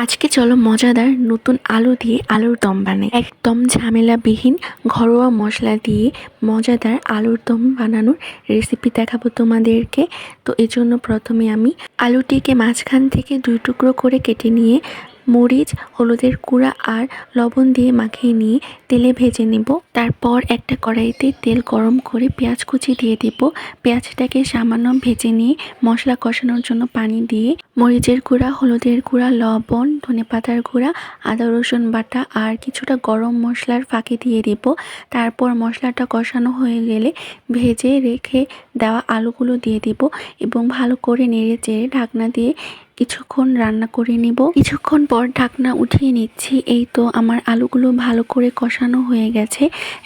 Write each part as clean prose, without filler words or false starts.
আজকে চলো মজাদার নতুন আলু দিয়ে আলুর দম বানাই। একদম ঝামেলাবিহীন ঘরোয়া মশলা দিয়ে মজাদার আলুর দম বানানোর রেসিপি দেখাবো তোমাদেরকে। তো এজন্য প্রথমে আমি আলুটিকে মাঝখান থেকে 2 টুকরো করে কেটে নিয়ে মরিচ, হলুদের গুঁড়া আর লবণ দিয়ে মাখিয়ে নিয়ে তেলে ভেজে নেব। তারপর একটা কড়াইতে তেল গরম করে পেঁয়াজ কুচি দিয়ে দেব। পেঁয়াজটাকে সামান্য ভেজে নিয়ে মশলা কষানোর জন্য পানি দিয়ে মরিচের গুঁড়া, হলুদের গুঁড়া, লবণ, ধনেপাতার গুঁড়া, আদা রসুন বাটা আর কিছুটা গরম মশলার ফাঁকি দিয়ে দেব। তারপর মশলাটা কষানো হয়ে গেলে ভেজে রেখে দেওয়া আলুগুলো দিয়ে দেব এবং ভালো করে নেড়ে চেড়ে ঢাকনা দিয়ে কিছুক্ষণ রান্না করে নেব। কিছুক্ষণ পর ঢাকনা উঠিয়ে নিচ্ছি। এই তো আমার আলুগুলো ভালো করে কষানো হয়ে গেছে।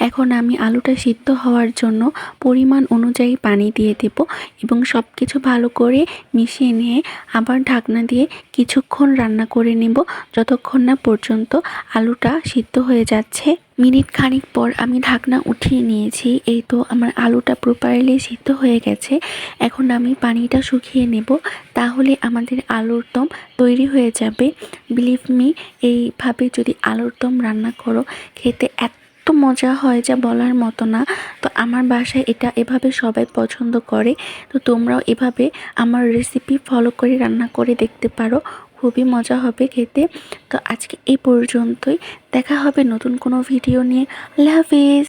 এখন আমি আলুটা সিদ্ধ হওয়ার জন্য পরিমাণ অনুযায়ী পানি দিয়ে দেব এবং সব কিছু ভালো করে মিশিয়ে নিয়ে আবার ঢাকনা দিয়ে কিছুক্ষণ রান্না করে নেব, যতক্ষণ না পর্যন্ত আলুটা সিদ্ধ হয়ে যাচ্ছে। মিনিট খানিক পর আমি ঢাকনা উঠিয়ে নিয়েছি। এই তো আমার আলুটা প্রপারলি সিদ্ধ হয়ে গেছে। এখন আমি পানিটা শুকিয়ে নেব, তাহলে আমাদের আলুর দম তৈরি হয়ে যাবে। বিলিভ মি, এইভাবে যদি আলুর দম রান্না করো খেতে এত মজা হয় যা বলার মতো না। তো আমার বাসায় এটা এভাবে সবাই পছন্দ করে। তো তোমরাও এভাবে আমার রেসিপি ফলো করে রান্না করে দেখতে পারো, খুবই মজা হবে খেতে। তো আজকে এই পর্যন্তই, দেখা হবে নতুন কোনো ভিডিও নিয়ে। আল্লাহ হাফিজ।